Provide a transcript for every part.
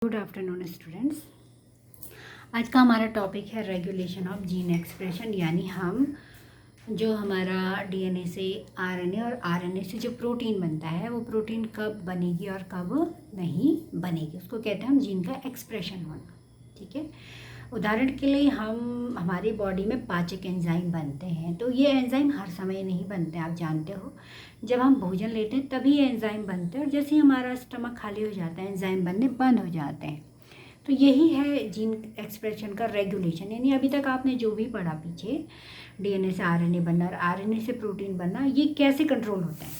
Good afternoon students. आज का हमारा टॉपिक है रेगुलेशन ऑफ जीन एक्सप्रेशन, यानी हम जो हमारा डीएनए से आरएनए और आरएनए से जो प्रोटीन बनता है वो प्रोटीन कब बनेगी और कब नहीं बनेगी, उसको कहते हैं हम जीन का एक्सप्रेशन होना। ठीक है, उदाहरण के लिए हम हमारी बॉडी में पाचक एंजाइम बनते हैं, तो ये एंजाइम हर समय नहीं बनते, आप जानते हो। जब हम भोजन लेते हैं तभी ये एंजाइम बनते हैं और जैसे ही हमारा स्टमक खाली हो जाता है एंजाइम बनने बंद हो जाते हैं। तो यही है जीन एक्सप्रेशन का रेगुलेशन, यानी अभी तक आपने जो भी पढ़ा पीछे डीएनए से आरएनए बनना और आरएनए से प्रोटीन बनना, ये कैसे कंट्रोल होता है।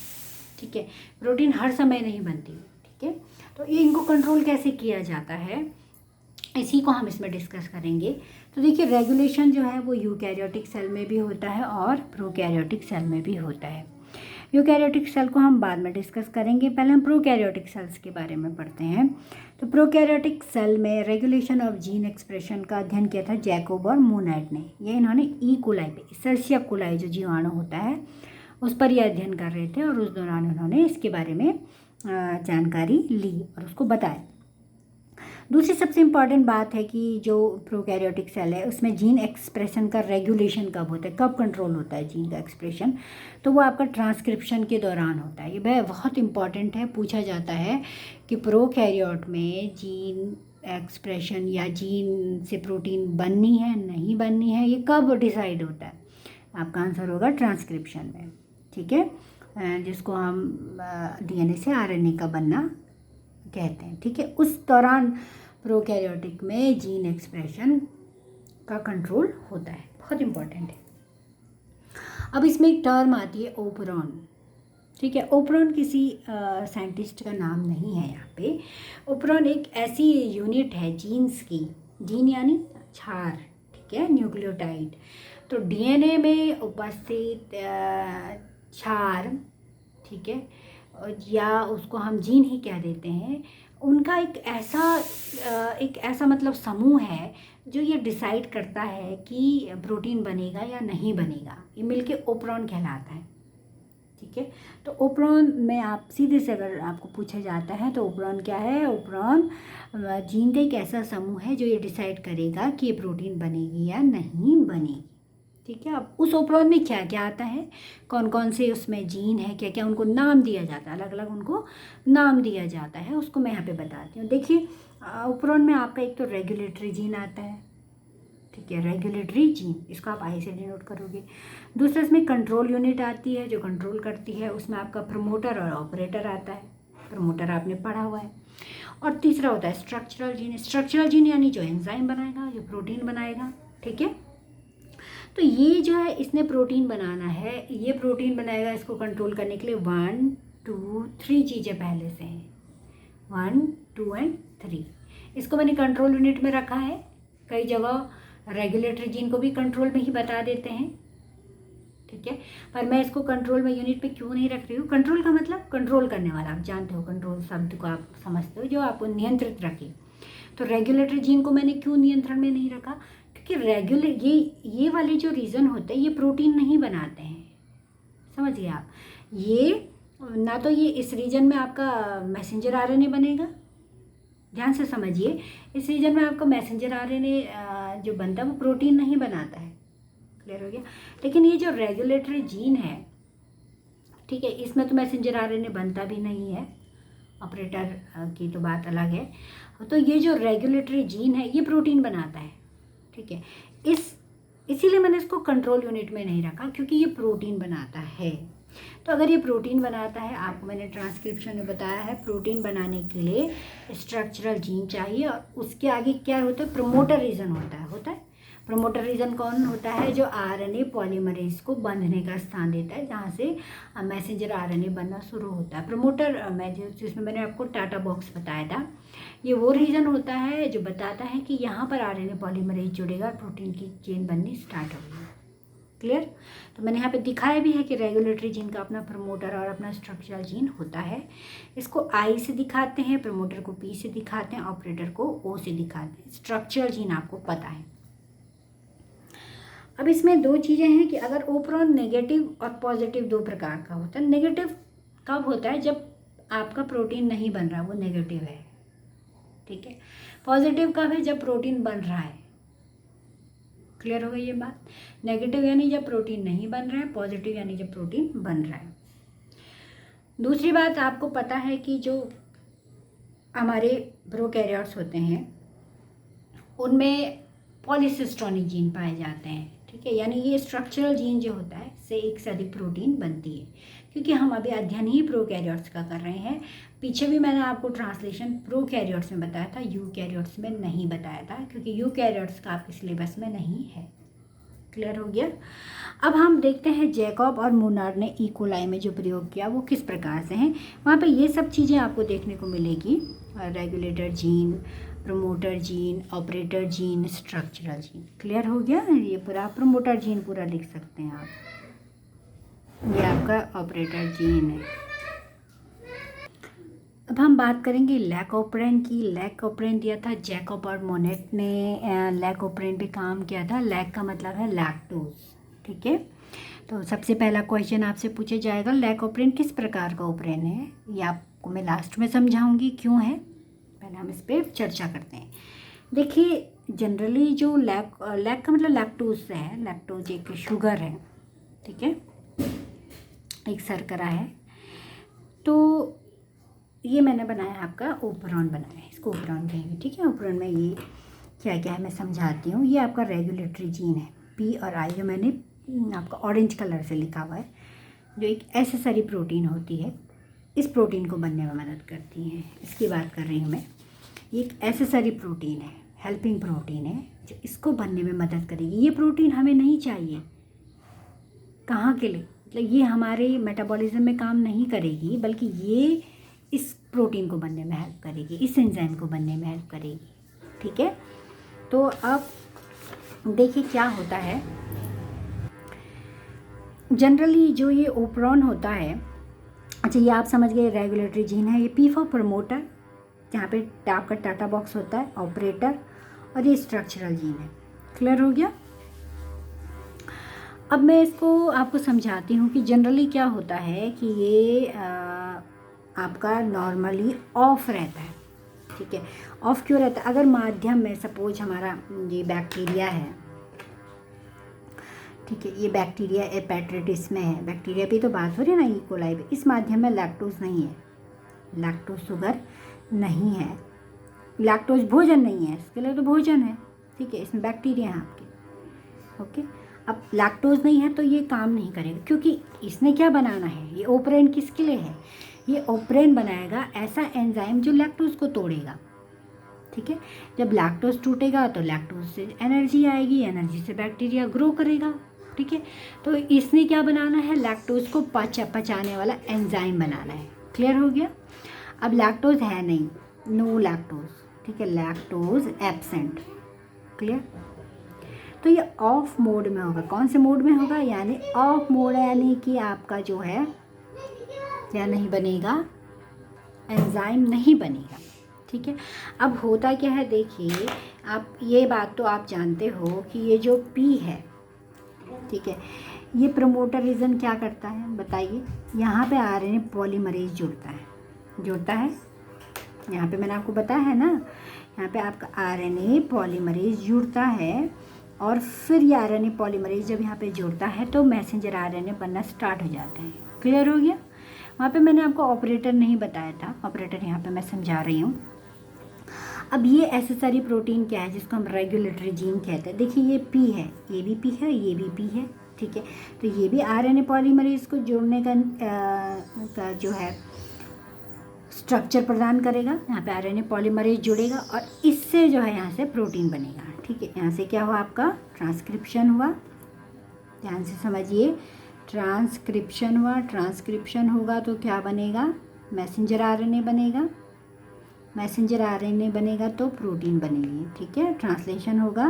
ठीक है, प्रोटीन हर समय नहीं बनती। ठीक है, तो ये इनको कंट्रोल कैसे किया जाता है, इसी को हम इसमें डिस्कस करेंगे। तो देखिए, रेगुलेशन जो है वो यूकैरियोटिक सेल में भी होता है और प्रोकैरियोटिक सेल में भी होता है। यूकैरियोटिक सेल को हम बाद में डिस्कस करेंगे, पहले हम प्रोकैरियोटिक सेल्स के बारे में पढ़ते हैं। तो प्रोकैरियोटिक सेल में रेगुलेशन ऑफ जीन एक्सप्रेशन का अध्ययन किया था जैकोब और मोनैड ने। ये इन्होंने ई कोलाई पे, सर्सिया कोलाई जो जीवाणु होता है उस पर यह अध्ययन कर रहे थे और उस दौरान उन्होंने इसके बारे में जानकारी ली और उसको बताया। दूसरी सबसे इम्पॉर्टेंट बात है कि जो प्रोकैरियोटिक सेल है उसमें जीन एक्सप्रेशन का रेगुलेशन कब होता है, कब कंट्रोल होता है जीन का एक्सप्रेशन, तो वो आपका ट्रांसक्रिप्शन के दौरान होता है। ये बहुत इंपॉर्टेंट है, पूछा जाता है कि प्रोकैरियोट में जीन एक्सप्रेशन या जीन से प्रोटीन बननी है नहीं बननी है, ये कब डिसाइड होता है। आपका आंसर होगा ट्रांसक्रिप्शन में। ठीक है, जिसको हम डीएनए से आरएनए का बनना कहते हैं। ठीक है, उस दौरान प्रोकैरियोटिक में जीन एक्सप्रेशन का कंट्रोल होता है, बहुत इंपॉर्टेंट है। अब इसमें एक टर्म आती है ओपरॉन। ठीक है, ओपरॉन किसी साइंटिस्ट का नाम नहीं है यहाँ पे। ओपरॉन एक ऐसी यूनिट है जीन्स की, जीन यानी क्षार, ठीक है, न्यूक्लियोटाइड। तो डीएनए में उपस्थित क्षार, ठीक है, या उसको हम जीन ही कह देते हैं, उनका एक ऐसा मतलब समूह है जो ये डिसाइड करता है कि प्रोटीन बनेगा या नहीं बनेगा। ये मिलके ओपरॉन कहलाता है। ठीक है, तो ओपरॉन में आप सीधे से अगर आपको पूछा जाता है तो ओपरॉन क्या है, ओपरॉन जीन का एक ऐसा समूह है जो ये डिसाइड करेगा कि ये प्रोटीन बनेगी या नहीं बनेगी। ठीक है, अब उस ओपरॉन में क्या क्या आता है, कौन कौन से उसमें जीन है, क्या क्या उनको नाम दिया जाता है, अलग अलग उनको नाम दिया जाता है, उसको मैं यहाँ पे बताती हूँ। देखिए, ओपरॉन में आपका एक तो रेगुलेटरी जीन आता है। ठीक है, रेगुलेटरी जीन, इसको आप आई से डिनोट करोगे। दूसरा इसमें कंट्रोल यूनिट आती है जो कंट्रोल करती है, उसमें आपका प्रमोटर और ऑपरेटर आता है। प्रमोटर आपने पढ़ा हुआ है। और तीसरा होता है स्ट्रक्चरल जीन। स्ट्रक्चरल जीन यानी जो एंजाइम बनाएगा, जो प्रोटीन बनाएगा। ठीक है, तो ये जो है इसने प्रोटीन बनाना है, ये प्रोटीन बनाएगा, इसको कंट्रोल करने के लिए 1 2 3 चीज़ें पहले से हैं, 1 2 एंड 3। इसको मैंने कंट्रोल यूनिट में रखा है। कई जगह रेगुलेटरी जीन को भी कंट्रोल में ही बता देते हैं। ठीक है, पर मैं इसको कंट्रोल में यूनिट पे क्यों नहीं रख रही हूँ। कंट्रोल का मतलब कंट्रोल करने वाला, आप जानते हो, कंट्रोल शब्द को आप समझते हो, जो आपको नियंत्रित रखे। तो रेगुलेटरी जीन को मैंने क्यों नियंत्रण में नहीं रखा, क्योंकि ये वाले जो रीज़न होते हैं ये प्रोटीन नहीं बनाते हैं, समझिए आप। ये ना तो ये इस रीजन में आपका मैसेंजर आरएनए बनेगा, ध्यान से समझिए, इस रीजन में आपका मैसेंजर आरएनए जो बनता है वो प्रोटीन नहीं बनाता है। क्लियर हो गया। लेकिन ये जो रेगुलेटरी जीन है, ठीक है, इसमें तो मैसेंजर आरएनए बनता भी नहीं है, ऑपरेटर की तो बात अलग है। तो ये जो रेगुलेटरी जीन है ये प्रोटीन बनाता है। ठीक है, इसीलिए मैंने इसको कंट्रोल यूनिट में नहीं रखा, क्योंकि ये प्रोटीन बनाता है। तो अगर ये प्रोटीन बनाता है, आपको मैंने ट्रांसक्रिप्शन में बताया है, प्रोटीन बनाने के लिए स्ट्रक्चरल जीन चाहिए और उसके आगे क्या होता है, प्रमोटर रीजन होता है। प्रमोटर रीजन कौन होता है, जो आरएनए पॉलीमरेज को बंधने का स्थान देता है, जहाँ से मैसेंजर आरएनए बनना शुरू होता है। प्रमोटर जिसमें मैंने आपको टाटा बॉक्स बताया था, ये वो रीजन होता है जो बताता है कि यहाँ पर आरएनए पॉलीमरेज जुड़ेगा और प्रोटीन की चेन बननी स्टार्ट होगी। क्लियर। तो मैंने यहाँ पे दिखाया भी है कि रेगुलेटरी जीन का अपना प्रमोटर और अपना स्ट्रक्चरल जीन होता है। इसको आई से दिखाते हैं, प्रमोटर को पी से दिखाते हैं, ऑपरेटर को ओ से दिखाते हैं। स्ट्रक्चरल जीन आपको पता है। अब इसमें दो चीज़ें हैं कि अगर ओपरॉन नेगेटिव और पॉजिटिव दो प्रकार का होता है। नेगेटिव कब होता है, जब आपका प्रोटीन नहीं बन रहा, वो नेगेटिव है। ठीक है। पॉजिटिव कब है? जब प्रोटीन बन रहा है। क्लियर हो गई ये बात। नेगेटिव यानी जब प्रोटीन नहीं बन रहा है, पॉजिटिव यानी जब प्रोटीन बन रहा है। दूसरी बात, आपको पता है कि जो हमारे प्रोकैरियोट्स होते हैं उनमें पॉलीसिस्टोनिक जीन पाए जाते हैं, ठीक है। यानी ये स्ट्रक्चरल जीन जो होता है से एक से अधिक प्रोटीन बनती है, क्योंकि हम अभी अध्ययन ही प्रोकैरियोट्स का कर रहे हैं। पीछे भी मैंने आपको ट्रांसलेशन प्रोकैरियोट्स में बताया था, यूकैरियोट्स में नहीं बताया था, क्योंकि यूकैरियोट्स का आपके सिलेबस में नहीं है। क्लियर हो गया। अब हम देखते हैं जैकब और मुनर ने ई कोलाई में जो प्रयोग किया वो किस प्रकार से हैं। वहाँ पे ये सब चीज़ें आपको देखने को मिलेगी, regulator gene, promoter gene, operator gene, structural gene. Clear हो गया। ये पूरा प्रमोटर जीन पूरा लिख सकते हैं आप, ये आपका ऑपरेटर जीन है। अब हम बात करेंगे लैकोप्रेन की। लैकोप्रेन दिया था जैकब और मोनेट ने, लैकोप्रेन पे काम किया था। लैक का मतलब है लैक्टोज, ठीक है। तो सबसे पहला क्वेश्चन आपसे पूछा जाएगा लैकोप्रेन किस प्रकार का ओप्रेन है, ये आपको मैं लास्ट में समझाऊंगी क्यों है, पहले हम इस पर चर्चा करते हैं। देखिए जनरली जो लैक का मतलब लैक्टोज है, लैक्टोज एक शुगर है, ठीक है, एक शर्करा है। तो ये मैंने बनाया आपका ओपरॉन बनाया है, इसको ओपरॉन कहेंगे, ठीक है। ओपरॉन में ये क्या क्या है मैं समझाती हूँ। ये आपका रेगुलेटरी जीन है, पी और आई, जो मैंने आपका ऑरेंज कलर से लिखा हुआ है, जो एक एसेसरी प्रोटीन होती है, इस प्रोटीन को बनने में मदद करती है, इसकी बात कर रही हूँ मैं। ये एक एसेसरी प्रोटीन है, हेल्पिंग प्रोटीन है, जो इसको बनने में मदद करेगी। ये प्रोटीन हमें नहीं चाहिए, कहाँ के लिए, मतलब ये हमारे मेटाबॉलिज्म में काम नहीं करेगी, बल्कि ये इस प्रोटीन को बनने में हेल्प करेगी, इस एंजाइम को बनने में हेल्प करेगी, ठीक है। तो अब देखिए क्या होता है, जनरली जो ये ओपरॉन होता है, अच्छा ये आप समझ गए रेगुलेटरी जीन है। ये पी फॉर प्रमोटर, जहाँ पे आपका टाटा बॉक्स होता है, ऑपरेटर, और ये स्ट्रक्चरल जीन है। क्लियर हो गया। अब मैं इसको आपको समझाती हूँ कि जनरली क्या होता है कि ये आपका नॉर्मली ऑफ रहता है, ठीक है। ऑफ क्यों रहता है? अगर माध्यम में सपोज हमारा ये बैक्टीरिया है, ठीक है, ये बैक्टीरिया एपेट्रिटिस में है, बैक्टीरिया पे तो बात हो रही है ना, ई कोलाई पे, इस माध्यम में लैक्टोज नहीं है, लैक्टोज शुगर नहीं है, लैक्टोज भोजन नहीं है, इसके लिए तो भोजन है, ठीक है, इसमें बैक्टीरिया है आपके, ओके। अब लैक्टोज नहीं है तो ये काम नहीं करेगा, क्योंकि इसने क्या बनाना है, ये ओपरेन किसके लिए है, ये ओपरेन बनाएगा ऐसा एंजाइम जो लैक्टोज को तोड़ेगा, ठीक है। जब लैक्टोज टूटेगा तो लैक्टोज से एनर्जी आएगी, एनर्जी से बैक्टीरिया ग्रो करेगा, ठीक है। तो इसने क्या बनाना है, लैक्टोज को पचाने वाला एंजाइम बनाना है। क्लियर हो गया। अब लैक्टोज है नहीं, नो लैक्टोज, ठीक है, लैक्टोज एब्सेंट। क्लियर। तो ये ऑफ मोड में होगा। कौन से मोड में होगा, यानी ऑफ मोड, यानी कि आपका जो है क्या नहीं बनेगा, एंजाइम नहीं बनेगा, ठीक है। अब होता क्या है, देखिए आप ये बात तो आप जानते हो कि ये जो पी है, ठीक है, ये प्रमोटर रीजन क्या करता है बताइए, यहाँ पे आरएनए पॉलीमरेज जुड़ता है, यहाँ पे मैंने आपको बताया है ना, यहाँ पे आपका आरएनए पॉलीमरेज जुड़ता है, और फिर ये आरएनए पॉलीमरेज जब यहाँ पे जुड़ता है तो मैसेंजर आरएनए बनना स्टार्ट हो जाता है। क्लियर हो गया। वहाँ पे मैंने आपको ऑपरेटर नहीं बताया था, ऑपरेटर यहाँ पे मैं समझा रही हूँ। अब ये एसेसरी प्रोटीन क्या है, जिसको हम रेगुलेटरी जीन कहते हैं। देखिए ये पी है, ये भी पी है, ये भी पी है, ठीक है। तो ये भी आरएनए पॉलीमरेज को जोड़ने का जो है स्ट्रक्चर प्रदान करेगा। यहाँ पे आरएनए पॉलीमरेज जुड़ेगा और इससे जो है यहाँ से प्रोटीन बनेगा, ठीक है। यहाँ से क्या हुआ, आपका ट्रांसक्रिप्शन हुआ, ध्यान से समझिए, ट्रांसक्रिप्शन हुआ, ट्रांसक्रिप्शन होगा तो क्या बनेगा, मैसेंजर आरएनए बनेगा, मैसेंजर आरएनए बनेगा तो प्रोटीन बनेगी, ठीक है। ट्रांसलेशन होगा,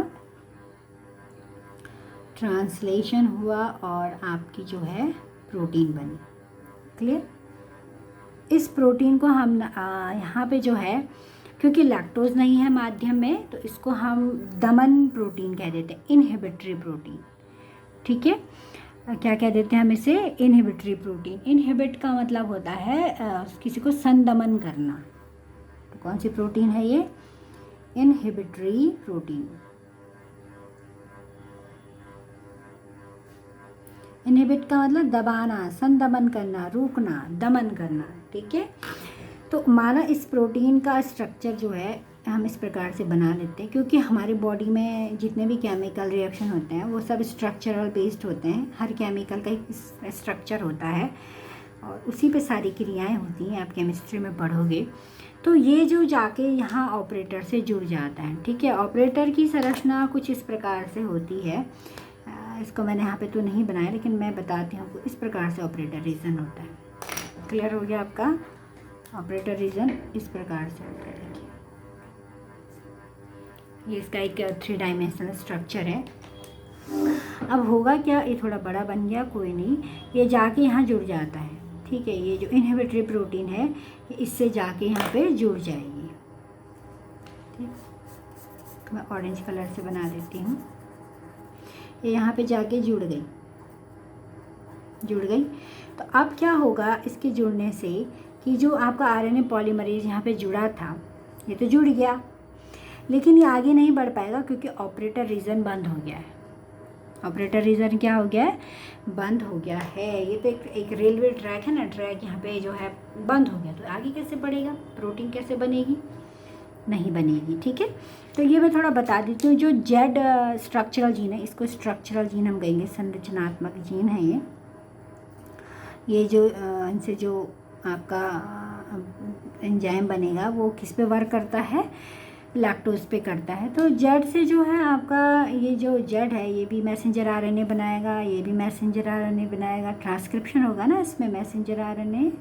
ट्रांसलेशन हुआ और आपकी जो है प्रोटीन बनी। क्लियर। इस प्रोटीन को हम यहाँ पे जो है, क्योंकि लैक्टोज नहीं है माध्यम में, तो इसको हम दमन प्रोटीन कह देते हैं, इनहिबिटरी प्रोटीन, ठीक है। क्या कह देते हैं हम इसे, इनहिबिटरी प्रोटीन। इनहिबिट का मतलब होता है किसी को संदमन करना। तो कौन सी प्रोटीन है ये, इनहिबिटरी प्रोटीन। इनहिबिट का मतलब दबाना, संदमन करना, रोकना, दमन करना, ठीक है। तो हमारा इस प्रोटीन का स्ट्रक्चर जो है हम इस प्रकार से बना लेते हैं, क्योंकि हमारी बॉडी में जितने भी केमिकल रिएक्शन होते हैं वो सब स्ट्रक्चरल बेस्ड होते हैं। हर केमिकल का एक स्ट्रक्चर होता है और उसी पे सारी क्रियाएं होती हैं। आप केमिस्ट्री में पढ़ोगे तो ये जो जाके यहाँ ऑपरेटर से जुड़ जाता है, ठीक है। ऑपरेटर की संरचना कुछ इस प्रकार से होती है। इसको मैंने यहाँ पे तो नहीं बनाया, लेकिन मैं बताती हूँ। इस प्रकार से ऑपरेटर रीजन होता है। क्लियर हो गया आपका? ऑपरेटर रीजन इस प्रकार से होता है। देखिए ये इसका एक 3 डायमेंशनल स्ट्रक्चर है। अब होगा क्या, ये थोड़ा बड़ा बन गया, कोई नहीं, ये जाके यहाँ जुड़ जाता है, ठीक है। ये जो इनहिबिटरी प्रोटीन है ये इससे जाके यहाँ पे जुड़ जाएगी, ठीक। मैं ऑरेंज कलर से बना देती हूँ। ये यहाँ पे जाके जुड़ गई। तो अब क्या होगा इसके जुड़ने से कि जो आपका आरएनए पॉलीमरेज यहाँ पे जुड़ा था ये तो जुड़ गया, लेकिन ये आगे नहीं बढ़ पाएगा क्योंकि ऑपरेटर रीजन बंद हो गया है। ऑपरेटर रीजन क्या हो गया है? बंद हो गया है। ये तो एक रेलवे ट्रैक है ना, ट्रैक यहाँ पे जो है बंद हो गया, तो आगे कैसे बढ़ेगा? प्रोटीन कैसे बनेगी? नहीं बनेगी, ठीक है। तो ये मैं थोड़ा बता देती हूँ। जो जेड स्ट्रक्चरल जीन है, इसको स्ट्रक्चरल जीन हम कहेंगे, संरचनात्मक जीन है ये जो इनसे जो आपका एंजाइम बनेगा वो किस पे वर्क करता है? लैक्टोज पे करता है। तो जेड से जो है आपका ये जो जेड है ये भी मैसेंजर आरएनए बनाएगा, ये भी मैसेंजर आरएनए बनाएगा। ट्रांसक्रिप्शन होगा ना इसमें मैसेंजर आरएनए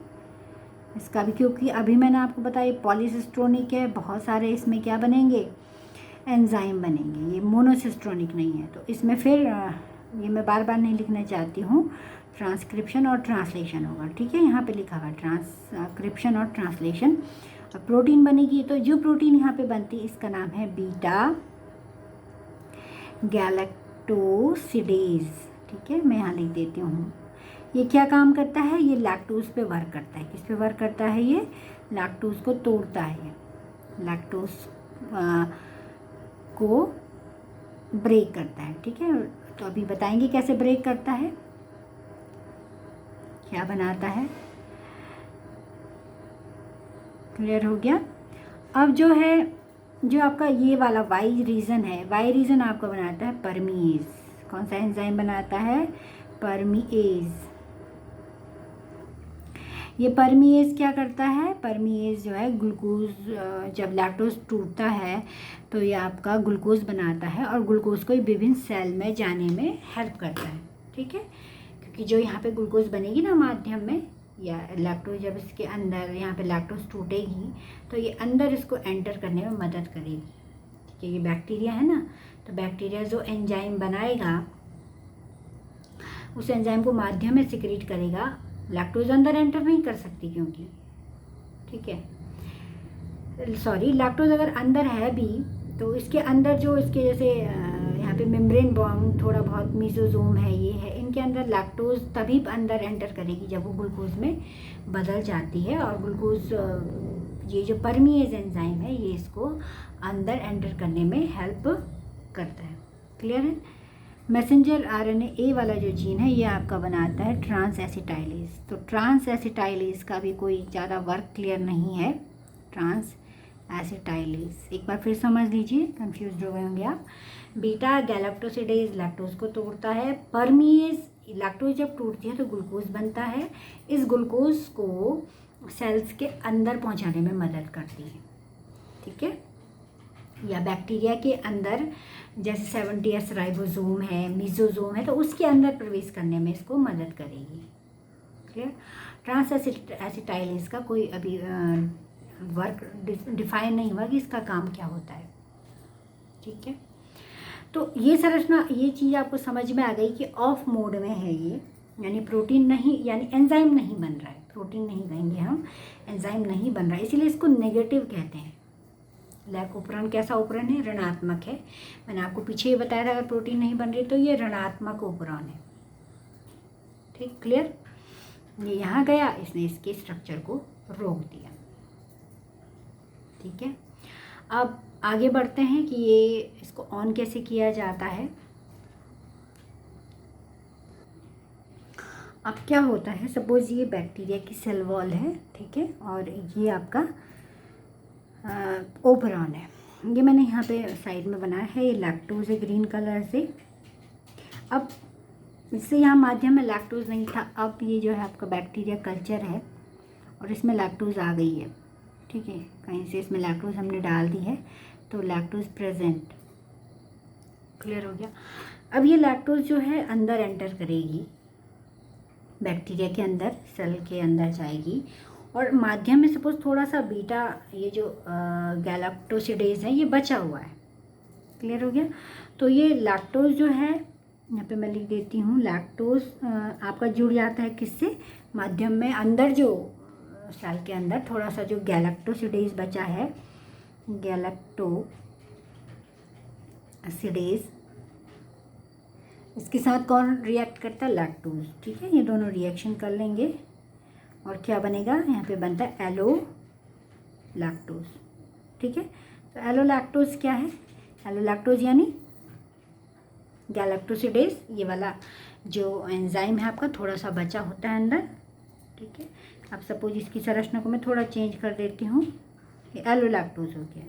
इसका भी, क्योंकि अभी मैंने आपको बताया पॉलीसिस्ट्रोनिक है, बहुत सारे इसमें क्या बनेंगे? एंजाइम बनेंगे। ये मोनोसिस्ट्रोनिक नहीं है। तो इसमें फिर ये मैं बार बार नहीं लिखना चाहती हूँ, ट्रांसक्रिप्शन और ट्रांसलेशन होगा, ठीक है। यहाँ पे लिखा हुआ ट्रांसक्रिप्शन और ट्रांसलेशन। और प्रोटीन बनेगी, तो जो प्रोटीन यहाँ पे बनती है इसका नाम है बीटा गैलेक्टोसिडेज, ठीक है। मैं यहाँ लिख देती हूँ। ये क्या काम करता है? ये लैक्टोज पे वर्क करता है। किस पे वर्क करता है? ये लैक्टोज को तोड़ता है, लैक्टोज को ब्रेक करता है, ठीक है। तो अभी बताएंगे कैसे ब्रेक करता है, क्या बनाता है। क्लियर हो गया? अब जो है जो आपका ये वाला वाई रीजन है, वाई रीजन आपका बनाता है परमीएज। कौन सा एंजाइम बनाता है? परमीएज। ये परमीएज क्या करता है? परमीएज जो है ग्लूकोज, जब लैक्टोज टूटता है तो ये आपका ग्लूकोज बनाता है और ग्लूकोज को विभिन्न सेल में जाने में हेल्प करता है, ठीक है। क्योंकि जो यहाँ पे ग्लूकोज बनेगी ना माध्यम में, या लैक्टोज जब इसके अंदर यहाँ पे लैक्टोज टूटेगी तो ये अंदर इसको एंटर करने में मदद करेगी, ठीक है। ये बैक्टीरिया है ना, तो बैक्टीरिया जो एंजाइम बनाएगा उस एंजाइम को माध्यम में सिक्रीट करेगा। लैक्टोज अंदर एंटर नहीं कर सकती क्योंकि, ठीक है, सॉरी, लैक्टोज अगर अंदर है भी तो इसके अंदर जो इसके जैसे यहाँ पे मेम्ब्रेन बाउंड थोड़ा बहुत मीजोजोम है, ये है, इनके अंदर लैक्टोज तभी अंदर एंटर करेगी जब वो ग्लूकोज में बदल जाती है। और ग्लूकोज ये जो परमीएज एंजाइम है ये इसको अंदर एंटर करने में हेल्प करता है। क्लियर है? मैसेंजर आरएनए ए वाला जो जीन है ये आपका बनाता है ट्रांस एसिटाइलेज। तो ट्रांस एसिटाइलेज का भी कोई ज़्यादा वर्क क्लियर नहीं है। ट्रांस एसिटाइलेज एक बार फिर समझ लीजिए, कंफ्यूज हो गए होंगे आप। बीटा गैलेक्टोसिडेज लैक्टोज को तोड़ता है। परमीएज लैक्टोज जब टूटती है तो ग्लूकोज बनता है। इस ग्लूकोज को सेल्स के अंदर पहुंचाने में मदद करती है, ठीक है। या बैक्टीरिया के अंदर जैसे 70S राइबोसोम है, मीजोसोम है, तो उसके अंदर प्रवेश करने में इसको मदद करेगी। क्लियर? ट्रांस एसिटाइलेज का कोई अभी वर्क डिफाइन नहीं हुआ कि इसका काम क्या होता है, ठीक है। तो ये संरचना, ये चीज़ आपको समझ में आ गई कि ऑफ मोड में है ये, यानी प्रोटीन नहीं, यानी एंजाइम नहीं बन रहा है। प्रोटीन नहीं कहेंगे हम, एंजाइम नहीं बन रहा है, इसीलिए इसको नेगेटिव कहते हैं। लैक उपकरण कैसा उपकरण है? ऋणात्मक है। मैंने आपको पीछे ही बताया था अगर प्रोटीन नहीं बन रही तो ये ऋणात्मक उपकरण है, ठीक। क्लियर? ये यहाँ गया, इसने इसके स्ट्रक्चर को रोक दिया, ठीक है। अब आगे बढ़ते हैं कि ये इसको ऑन कैसे किया जाता है। अब क्या होता है, सपोज़ ये बैक्टीरिया की सेल वॉल है, ठीक है, और ये आपका ओपरॉन है। ये मैंने यहाँ पे साइड में बनाया है, ये लैक्टोज है ग्रीन कलर से। अब इससे यहाँ माध्यम में लैक्टोज नहीं था, अब ये जो है आपका बैक्टीरिया कल्चर है और इसमें लैक्टोज आ गई है, ठीक है, कहीं से इसमें लैक्टोज हमने डाल दी है तो लैक्टोज प्रेजेंट। क्लियर हो गया। अब ये लैक्टोज जो है अंदर एंटर करेगी, बैक्टीरिया के अंदर, सेल के अंदर जाएगी और माध्यम में सपोज थोड़ा सा बीटा, ये जो गैलेक्टोसिडेज है ये बचा हुआ है। क्लियर हो गया। तो ये लैक्टोज जो है, यहाँ पे मैं लिख देती हूँ, लैक्टोज आपका जुड़ जाता है किससे, माध्यम में अंदर, जो सेल के अंदर थोड़ा सा जो गैलेक्टोसिडेज बचा है, गैलेक्टोसिडेज, इसके साथ कौन रिएक्ट करता है, लैक्टोज, ठीक है। ये दोनों रिएक्शन कर लेंगे और क्या बनेगा, यहाँ पे बनता है एलो लैक्टोज, ठीक है। तो एलो लैक्टोज क्या है, एलो लैक्टोज यानी गैलेक्टोसिडेज, ये वाला जो एंजाइम है आपका थोड़ा सा बचा होता है अंदर, ठीक है। अब सपोज इसकी संरचना को मैं थोड़ा चेंज कर देती हूँ, ये एलो लैक्टोज हो गया,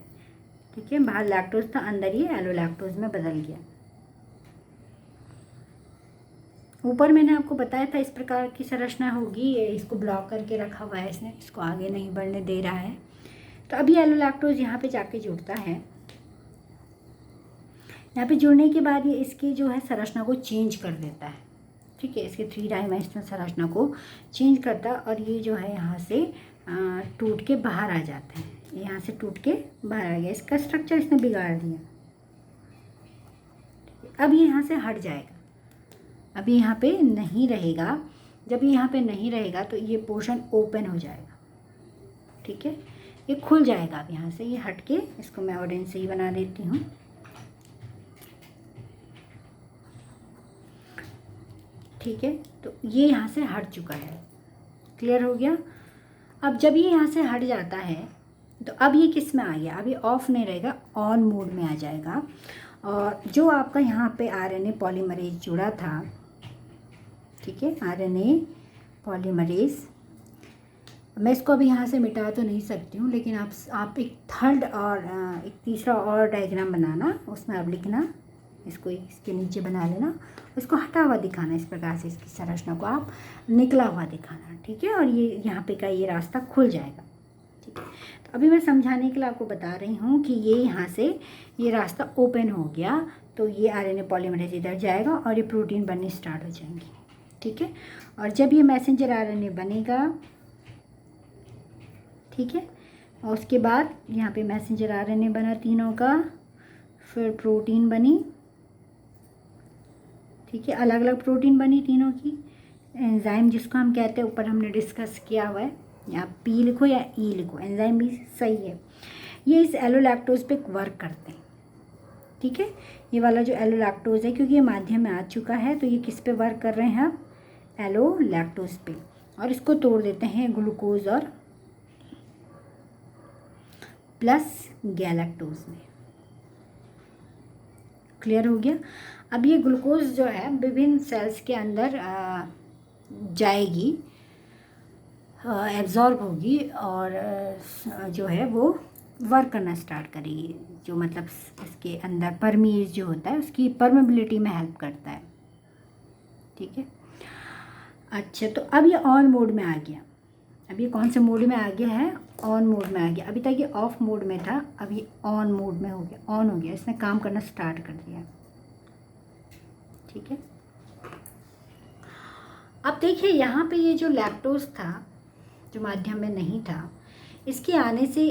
ठीक है। बाहर लैक्टोज था, अंदर ये एलो लैक्टोज में बदल गया। ऊपर मैंने आपको बताया था इस प्रकार की संरचना होगी, ये इसको ब्लॉक करके रखा हुआ है इसने, इसको आगे नहीं बढ़ने दे रहा है। तो अभी एलो लैक्टोज यहाँ पे जाके जुड़ता है। यहाँ पे जुड़ने के बाद ये इसकी जो है संरचना को चेंज कर देता है, ठीक है, इसके 3 डायमेंशनल संरचना को चेंज करता है और ये जो है यहाँ से टूट के बाहर आ जाता है, यहाँ से टूट के बाहर आ गया, इसका स्ट्रक्चर इसने बिगाड़ दिया। अब ये यहाँ से हट जाएगा, अभी यहाँ पे नहीं रहेगा। जब ये यहाँ पे नहीं रहेगा तो ये पोर्शन ओपन हो जाएगा, ठीक है, ये खुल जाएगा। अब यहाँ से ये हट के, इसको मैं ऑरेंज से ही बना देती हूँ, ठीक है। तो ये यहाँ से हट चुका है, क्लियर हो गया। अब जब ये यहाँ से हट जाता है तो अब ये किस में आ गया, अभी ऑफ नहीं रहेगा, ऑन मोड में आ जाएगा। और जो आपका यहाँ पे आरएनए पॉलीमरेज जुड़ा था, ठीक है, आरएनए पॉलीमरेज, मैं इसको अभी यहाँ से मिटा तो नहीं सकती हूँ, लेकिन आप एक थर्ड और एक तीसरा और डायग्राम बनाना, उसमें आप लिखना, इसको इसके नीचे बना लेना, इसको हटा हुआ दिखाना, इस प्रकार से इसकी संरचना को आप निकला हुआ दिखाना, ठीक है। और ये यहाँ पे का ये रास्ता खुल जाएगा, ठीक है। तो अभी मैं समझाने के लिए आपको बता रही हूँ कि ये यहाँ से ये रास्ता ओपन हो गया, तो ये आरएनए पॉलीमरेज इधर जाएगा और ये प्रोटीन बनने स्टार्ट हो जाएंगी, ठीक है। और जब ये मैसेंजर आरएनए बनेगा, ठीक है, और उसके बाद यहाँ पे मैसेंजर आरएनए बना तीनों का, फिर प्रोटीन बनी, ठीक है, अलग अलग प्रोटीन बनी तीनों की। एंजाइम जिसको हम कहते हैं, ऊपर हमने डिस्कस किया हुआ है, या पी लिखो या ई लिखो, एंजाइम भी सही है। ये इस एलो लैक्टोज पे वर्क करते हैं, ठीक है। ये वाला जो एलो लैक्टोज है, क्योंकि ये माध्यम में आ चुका है, तो ये किस पे वर्क कर रहे हैं, अब एलो लैक्टोज पे, और इसको तोड़ देते हैं ग्लूकोज और प्लस गैलेक्टोज में। क्लियर हो गया। अब ये ग्लूकोज जो है विभिन्न सेल्स के अंदर जाएगी, एब्जॉर्ब होगी और जो है वो वर्क करना स्टार्ट करेगी, जो मतलब इसके अंदर परमीज जो होता है उसकी परमेबिलिटी में हेल्प करता है, ठीक है। अच्छा, तो अब ये ऑन मोड में आ गया, अब ये कौन से मोड में आ गया है, ऑन मोड में आ गया। अभी तक ये ऑफ मोड में था, अब ये ऑन मोड में हो गया, ऑन हो गया, इसने काम करना स्टार्ट कर दिया, ठीक है। अब देखिए यहाँ पे ये जो लैक्टोज था, जो माध्यम में नहीं था, इसके आने से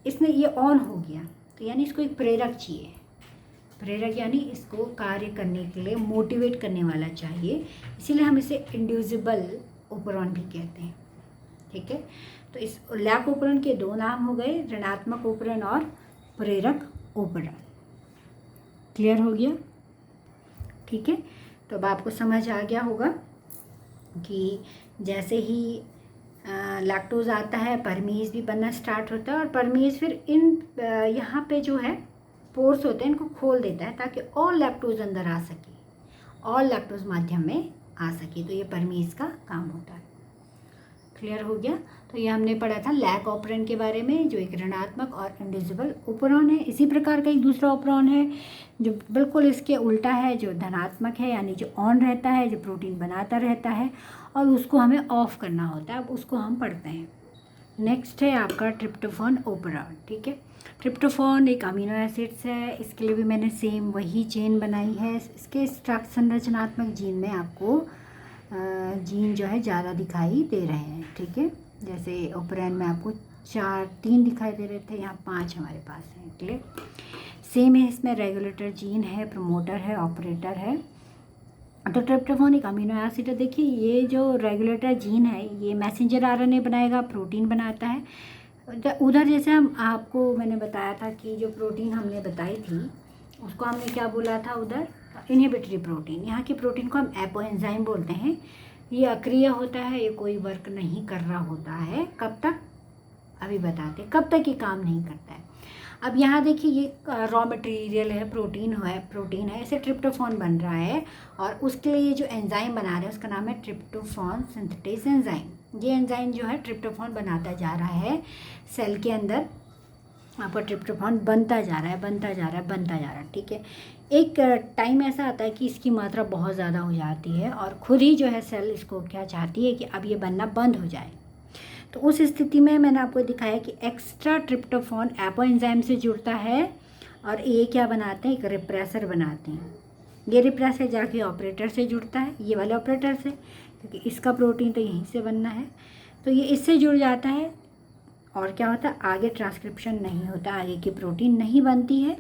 इसने ये ऑन हो गया, तो यानी इसको एक प्रेरक चाहिए। प्रेरक यानी इसको कार्य करने के लिए मोटिवेट करने वाला चाहिए, इसीलिए हम इसे इंड्यूसिबल ओपरॉन भी कहते हैं, ठीक है। तो इस लैक ओपरॉन के 2 नाम हो गए, ऋणात्मक ओपरॉन और प्रेरक ओपरॉन। क्लियर हो गया, ठीक है। तो अब आपको समझ आ गया होगा कि जैसे ही लैक्टोज आता है, परमीज भी बनना स्टार्ट होता है, और परमीज फिर इन यहाँ पे जो है पोर्स होते हैं इनको खोल देता है ताकि और लैक्टोज अंदर आ सके, और लैक्टोज माध्यम में आ सके। तो ये परमीज का काम होता है। क्लियर हो गया। तो ये हमने पढ़ा था लैक ऑपरेंड के बारे में, जो एक ऋणात्मक और इंडिविजुअल ओपरॉन है। इसी प्रकार का एक दूसरा ओपरॉन है जो बिल्कुल इसके उल्टा है, जो धनात्मक है, यानी जो ऑन रहता है, जो प्रोटीन बनाता रहता है, और उसको हमें ऑफ करना होता है। अब उसको हम पढ़ते हैं। नेक्स्ट है आपका ट्रिप्टोफान ओपरॉन। ठीक है, ट्रिप्टोफान एक अमीनो एसिड्स है। इसके लिए भी मैंने सेम वही चेन बनाई है। इसके संरचनात्मक जीन में आपको जीन जो है ज़्यादा दिखाई दे रहे हैं। ठीक है, जैसे ओपरैन में आपको 3 दिखाई दे रहे थे, यहाँ 5 हमारे पास हैं। क्लियर, सेम है। इसमें रेगुलेटर जीन है, प्रमोटर है, ऑपरेटर है। तो ट्रिप्टोफान एक अमीनो एसिड है। देखिए ये जो रेगुलेटर जीन है ये मैसेंजर आरएनए बनाएगा, प्रोटीन बनाता है। उधर जैसे आपको मैंने बताया था कि जो प्रोटीन हमने बताई थी उसको हमने क्या बोला था उधर, इनहिबिटरी प्रोटीन। यहाँ की प्रोटीन को हम एपोएंजाइम बोलते हैं। ये अक्रिय होता है, ये कोई वर्क नहीं कर रहा होता है। कब तक, अभी बताते हैं कब तक ये काम नहीं करता है। अब यहाँ देखिए ये रॉ मटेरियल है, प्रोटीन है, इसे ट्रिप्टोफान बन रहा है, और उसके लिए जो एंजाइम बना रहे हैं उसका नाम है ट्रिप्टोफान सिंथेटेस एंजाइम। ये एंजाइम जो है ट्रिप्टोफान बनाता जा रहा है सेल के अंदर। आपका ट्रिप्टोफान बनता जा रहा है। ठीक है, एक टाइम ऐसा आता है कि इसकी मात्रा बहुत ज़्यादा हो जाती है और खुद ही जो है सेल इसको क्या चाहती है कि अब ये बनना बंद हो जाए। तो उस स्थिति में मैंने आपको दिखाया कि एक्स्ट्रा ट्रिप्टोफान एपोएंजाइम से जुड़ता है, और ये क्या बनाते हैं, एक रिप्रेसर बनाते हैं। ये रिप्रेसर जाके ऑपरेटर से जुड़ता है, ये वाले ऑपरेटर से, क्योंकि इसका प्रोटीन तो यहीं से बनना है। तो ये इससे जुड़ जाता है, और क्या होता है, आगे ट्रांसक्रिप्शन नहीं होता, आगे की प्रोटीन नहीं बनती है,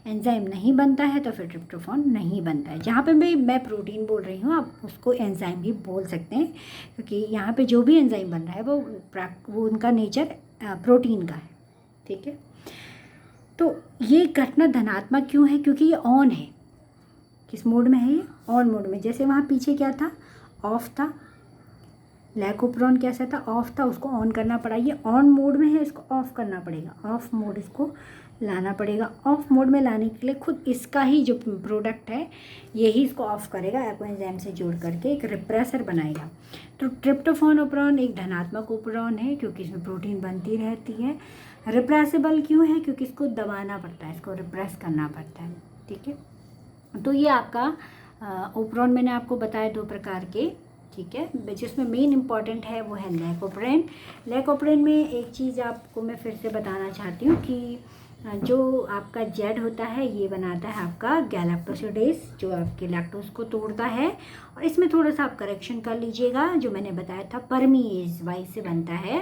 एंजाइम नहीं बनता है, तो फिर ट्रिप्टोफान नहीं बनता है। जहाँ पे मैं प्रोटीन बोल रही हूँ, आप उसको एंजाइम भी बोल सकते हैं, क्योंकि यहाँ पे जो भी एंजाइम बन रहा है वो उनका नेचर प्रोटीन का है। ठीक है, तो ये घटना धनात्मक क्यों है, क्योंकि ये ऑन है। किस मोड में है ये, ऑन मोड में। जैसे वहाँ पीछे क्या था, ऑफ था, लैकोप्रोन कैसा था, ऑफ था, उसको ऑन करना पड़ा। ये ऑन मोड में है, इसको ऑफ करना पड़ेगा, ऑफ मोड इसको लाना पड़ेगा। ऑफ मोड में लाने के लिए खुद इसका ही जो प्रोडक्ट है यही इसको ऑफ करेगा, एपोएंजाइम से जोड़ करके एक रिप्रेसर बनाएगा। तो ट्रिप्टोफान ओपरॉन एक धनात्मक ओपरॉन है, क्योंकि इसमें प्रोटीन बनती रहती है। रिप्रेसेबल क्यों है, क्योंकि इसको दबाना पड़ता है, इसको रिप्रेस करना पड़ता है। ठीक है, तो ये आपका ओपरॉन मैंने आपको बताया 2 प्रकार के। ठीक है, जिसमें मेन इम्पॉर्टेंट है वो है लैकोप्रेन। लैकोप्रेन में एक चीज़ आपको मैं फिर से बताना चाहती हूँ कि जो आपका जेड होता है ये बनाता है आपका गैलेक्टोसिडेज, जो आपके लैक्टोज को तोड़ता है। और इसमें थोड़ा सा आप करेक्शन कर लीजिएगा, जो मैंने बताया था परमीज वाई से बनता है।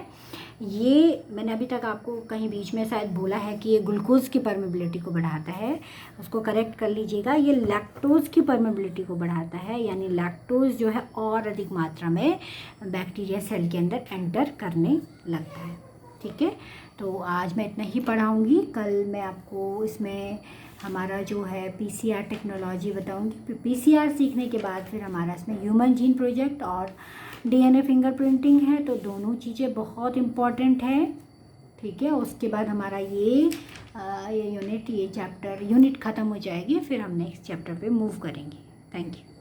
ये मैंने अभी तक आपको कहीं बीच में शायद बोला है कि ये ग्लूकोज की परमेबिलिटी को बढ़ाता है, उसको करेक्ट कर लीजिएगा। ये लैक्टोज की परमेबिलिटी को बढ़ाता है, यानी लैक्टोज जो है और अधिक मात्रा में बैक्टीरिया सेल के अंदर एंटर करने लगता है। ठीक है, तो आज मैं इतना ही पढ़ाऊँगी। कल मैं आपको इसमें हमारा जो है पीसीआर टेक्नोलॉजी बताऊँगी। पीसीआर सीखने के बाद फिर हमारा इसमें ह्यूमन जीन प्रोजेक्ट और डीएनए फिंगरप्रिंटिंग है, तो दोनों चीज़ें बहुत इम्पॉर्टेंट है। ठीक है, उसके बाद हमारा ये चैप्टर यूनिट ख़त्म हो जाएगी, फिर हम नेक्स्ट चैप्टर पे मूव करेंगे। Thank you.